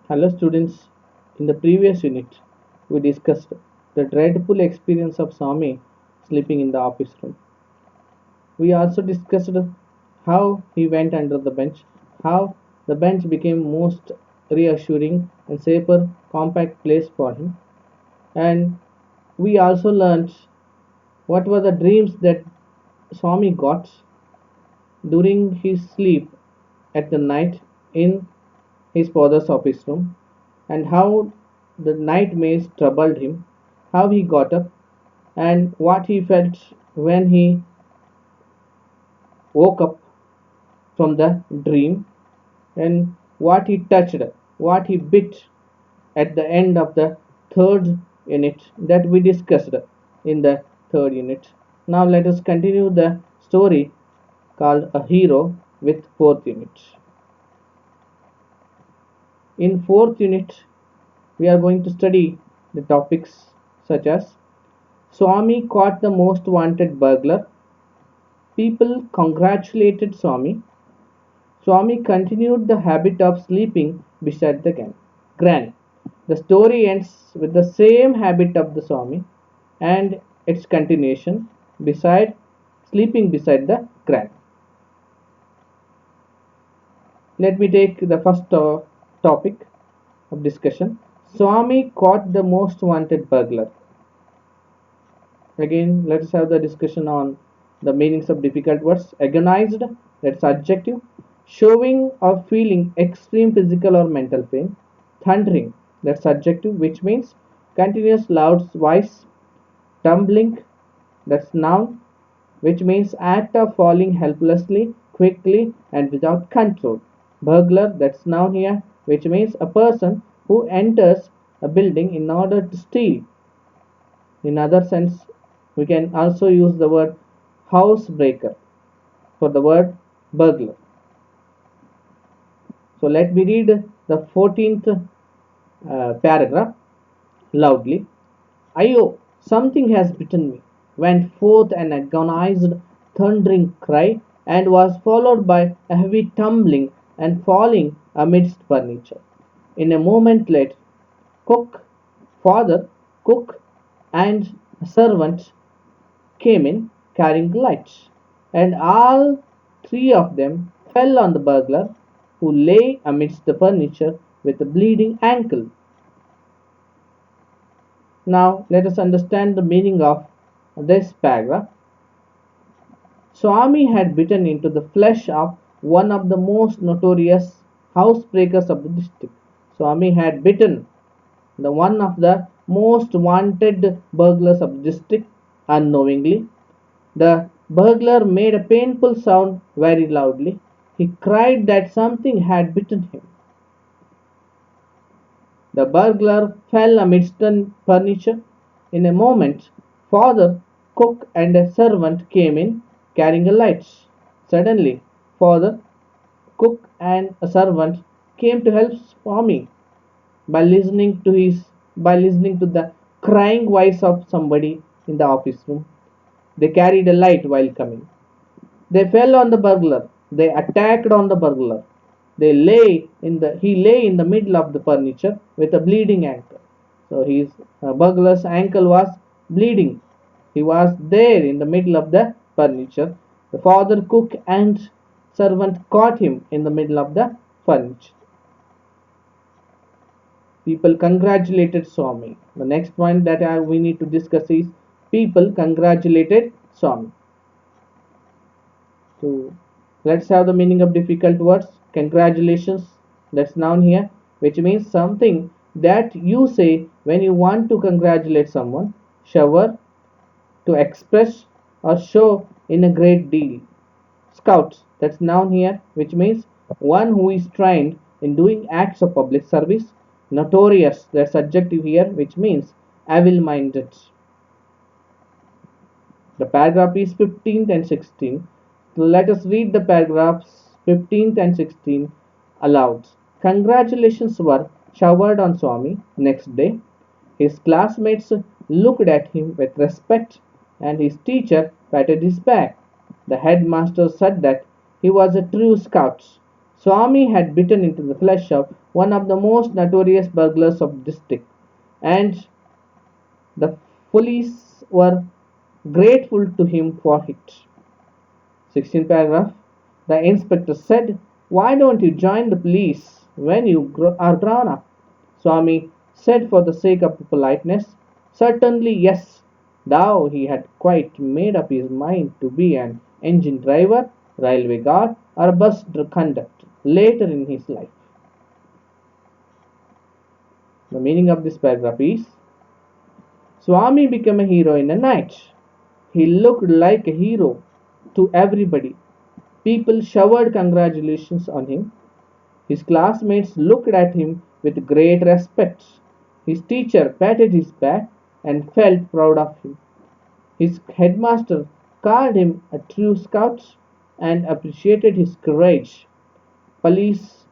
Hello students, in the previous unit we discussed the dreadful experience of Swami sleeping in the office room. We also discussed how he went under the bench, how the bench became most reassuring and safer compact place for him, and we also learned what were the dreams that Swami got during his sleep at the night in his father's office room, and how the nightmares troubled him, how he got up, and what he felt when he woke up from the dream, and what he touched, what he bit at the end of the third unit that we discussed in the third unit. Now let us continue the story called A Hero with fourth unit. In fourth unit, we are going to study the topics such as Swami caught the most wanted burglar. People congratulated Swami. Swami continued the habit of sleeping beside the granny. The story ends with the same habit of the Swami and its continuation beside sleeping beside the granny. Let me take the first topic of discussion. Swami caught the most wanted burglar. Again, let's have the discussion on the meanings of difficult words. Agonized, that's adjective, showing or feeling extreme physical or mental pain. Thundering, that's adjective, which means continuous loud voice. Tumbling, that's noun, which means act of falling helplessly, quickly, and without control. Burglar, that's noun here, which means a person who enters a building in order to steal. In other sense, we can also use the word housebreaker for the word burglar. So let me read the 14th paragraph loudly. Ayo, something has bitten me, went forth an agonized, thundering cry, and was followed by a heavy tumbling and falling amidst furniture. In a moment later, cook, father, cook, and a servant came in carrying lights, and all three of them fell on the burglar, who lay amidst the furniture with a bleeding ankle. Now let us understand the meaning of this paragraph. Swami had bitten into the flesh of one of the most notorious housebreakers of the district. Swami had bitten the one of the most wanted burglars of the district unknowingly. The burglar made a painful sound very loudly. He cried that something had bitten him. The burglar fell amidst the furniture. In a moment, father, cook, and a servant came in carrying a light. Suddenly, father, cook, and a servant came to help Swami by listening to the crying voice of somebody in the office room. They carried a light while coming. They fell on the burglar. They attacked on the burglar. He lay in the middle of the furniture with a bleeding ankle. So his burglar's ankle was bleeding. He was there in the middle of the furniture. The father, cook, and servant caught him in the middle of the furniture. People congratulated Swami. The next point that we need to discuss is people congratulated Swami. So let's have the meaning of difficult words. Congratulations, that's noun here, which means something that you say when you want to congratulate someone. Shower, to express or show in a great deal. Scouts, that's noun here, which means one who is trained in doing acts of public service. Notorious, that's adjective here, which means evil minded. The paragraph is 15th and 16th. Let us read the paragraphs 15th and 16th aloud. Congratulations were showered on Swami next day. His classmates looked at him with respect, and his teacher patted his back. The headmaster said that he was a true scout. Swami had bitten into the flesh of one of the most notorious burglars of the district, and the police were grateful to him for it. 16th paragraph. The inspector said, "Why don't you join the police when you are grown up?" Swami said for the sake of politeness, "Certainly yes." Thou he had quite made up his mind to be an engine driver, railway guard, or bus conductor later in his life. The meaning of this paragraph is Swami became a hero in a night. He looked like a hero to everybody. People showered congratulations on him. His classmates looked at him with great respect. His teacher patted his back and felt proud of him. His headmaster called him a true scout and appreciated his courage. Police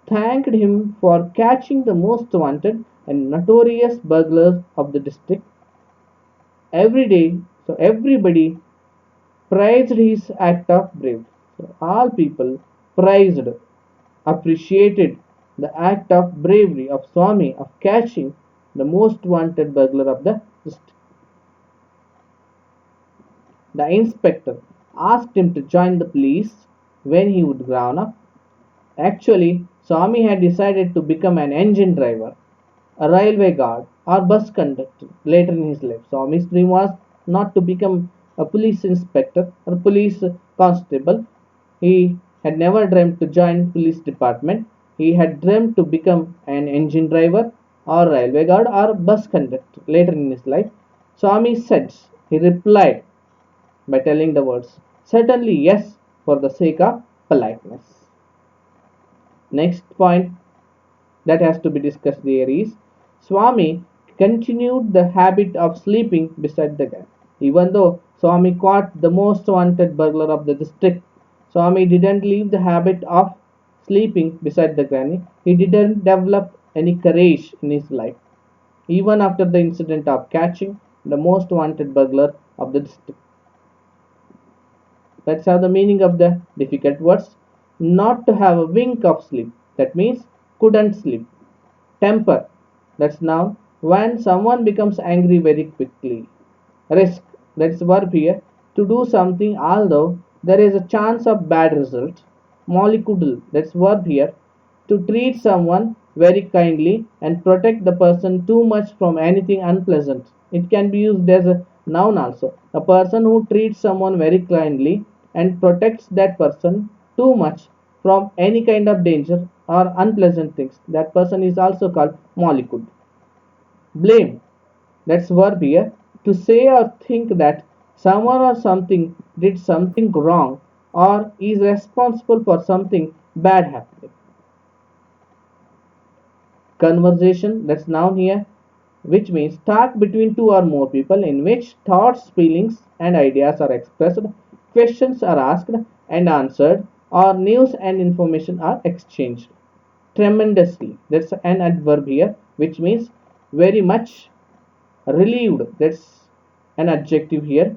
thanked him for catching the most wanted and notorious burglars of the district every day. So everybody praised his act of bravery. So all people praised, appreciated the act of bravery of Swami of catching the most wanted burglar of the district. The inspector asked him to join the police when he would grown up. Actually, Swami had decided to become an engine driver, a railway guard, or bus conductor later in his life. Swami's dream was not to become a police inspector or police constable. He had never dreamed to join police department. He had dreamed to become an engine driver or railway guard or bus conductor later in his life. Swami said, he replied by telling the words, "Certainly yes," for the sake of politeness. Next point that has to be discussed there is Swami continued the habit of sleeping beside the guy. Even though Swami caught the most wanted burglar of the district, Swami didn't leave the habit of sleeping beside the granny. He didn't develop any courage in his life, even after the incident of catching the most wanted burglar of the district. Let's have the meaning of the difficult words. Not to have a wink of sleep. That means couldn't sleep. Temper. That's noun. When someone becomes angry very quickly. Risk. That's verb here. To do something although there is a chance of bad result. Mollicudal. That's verb here. To treat someone very kindly and protect the person too much from anything unpleasant. It can be used as a noun also. A person who treats someone very kindly and protects that person too much from any kind of danger or unpleasant things. That person is also called mollicud. Blame. That's verb here. To say or think that someone or something did something wrong or is responsible for something bad happening. Conversation, that's noun here, which means talk between two or more people in which thoughts, feelings, and ideas are expressed, questions are asked and answered, or news and information are exchanged. Tremendously, that's an adverb here, which means very much. Relieved, that's an adjective here,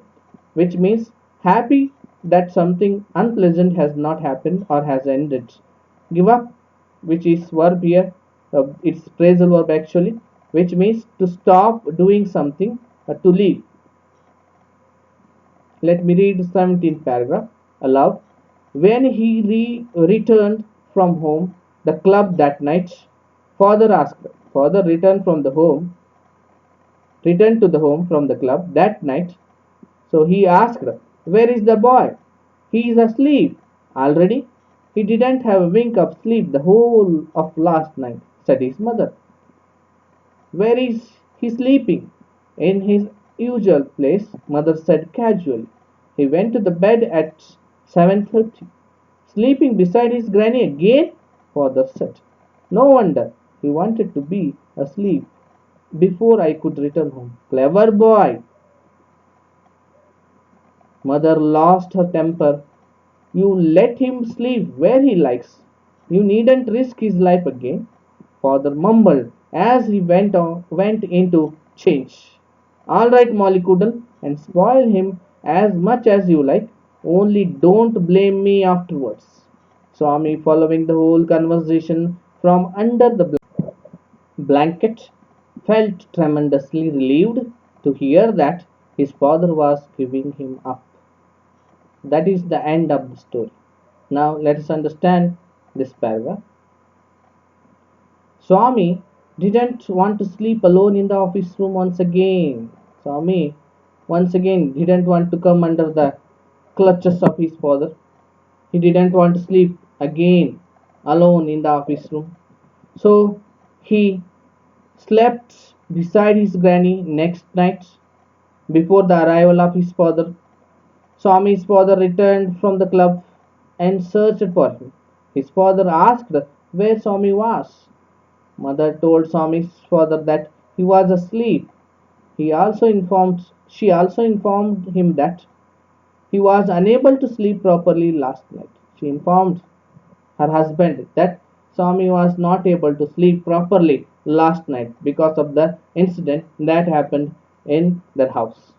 which means happy that something unpleasant has not happened or has ended. Give up, which is verb here, it's phrasal verb actually, which means to stop doing something, to leave. Let me read the 17th paragraph aloud. When he returned from home, the club that night, father asked, father returned to the home from the club that night. So he asked, "Where is the boy?" "He is asleep already. He didn't have a wink of sleep the whole of last night," said his mother. "Where is he sleeping?" "In his usual place," mother said casually. "He went to the bed at 7:30. "Sleeping beside his granny again?" father said. "No wonder. He wanted to be asleep before I could return home. Clever boy." Mother lost her temper. "You let him sleep where he likes. You needn't risk his life again," father mumbled as he went into change. "All right, Mollycoodle, and spoil him as much as you like. Only don't blame me afterwards." Swami, following the whole conversation from under the blanket, felt tremendously relieved to hear that his father was giving him up. That is the end of the story. Now let us understand this paragraph. Swami didn't want to sleep alone in the office room once again. Swami once again didn't want to come under the clutches of his father. He didn't want to sleep again alone in the office room. So he slept beside his granny next night before the arrival of his father. Swami's father returned from the club and searched for him. His father asked where Swami was. Mother told Swami's father that he was asleep. She also informed him that he was unable to sleep properly last night. She informed her husband that Swami was not able to sleep properly last night because of the incident that happened in their house.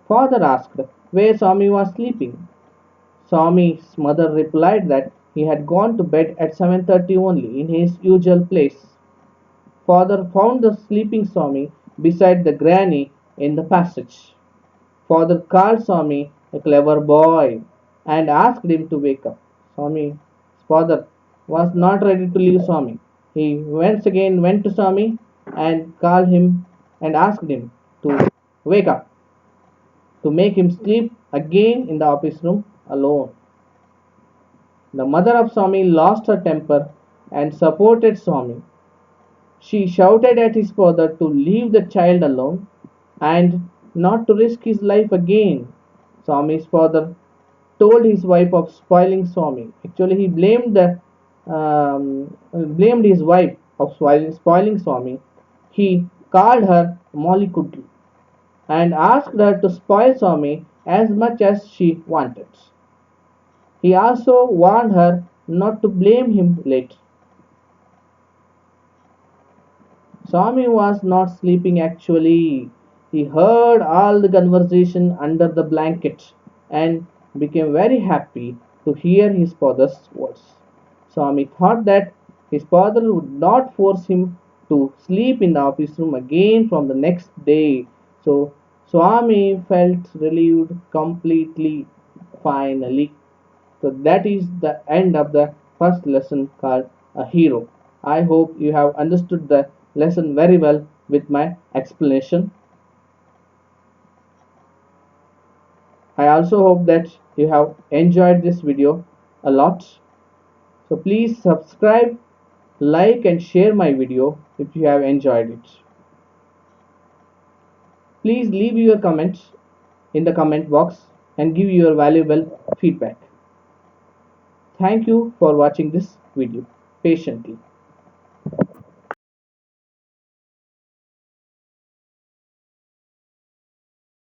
Father asked where Swami was sleeping. Swami's mother replied that he had gone to bed at 7:30 only in his usual place. Father found the sleeping Swami beside the granny in the passage. Father called Swami a clever boy and asked him to wake up. Swami's father was not ready to leave Swami. He once again went to Swami and called him and asked him to wake up, to make him sleep again in the office room alone. The mother of Swami lost her temper and supported Swami. She shouted at his father to leave the child alone and not to risk his life again. Swami's father told his wife of spoiling Swami. Actually, he blamed his wife of spoiling Swami. He called her Molly and asked her to spoil Swami as much as she wanted. He also warned her not to blame him later. Swami was not sleeping actually. He heard all the conversation under the blanket and became very happy to hear his father's words. Swami thought that his father would not force him to sleep in the office room again from the next day. So Swami felt relieved completely, finally. So that is the end of the first lesson called a hero. I hope you have understood the lesson very well with my explanation. I also hope that you have enjoyed this video a lot. So please subscribe, like and share my video if you have enjoyed it. Please leave your comments in the comment box and give your valuable feedback. Thank you for watching this video patiently.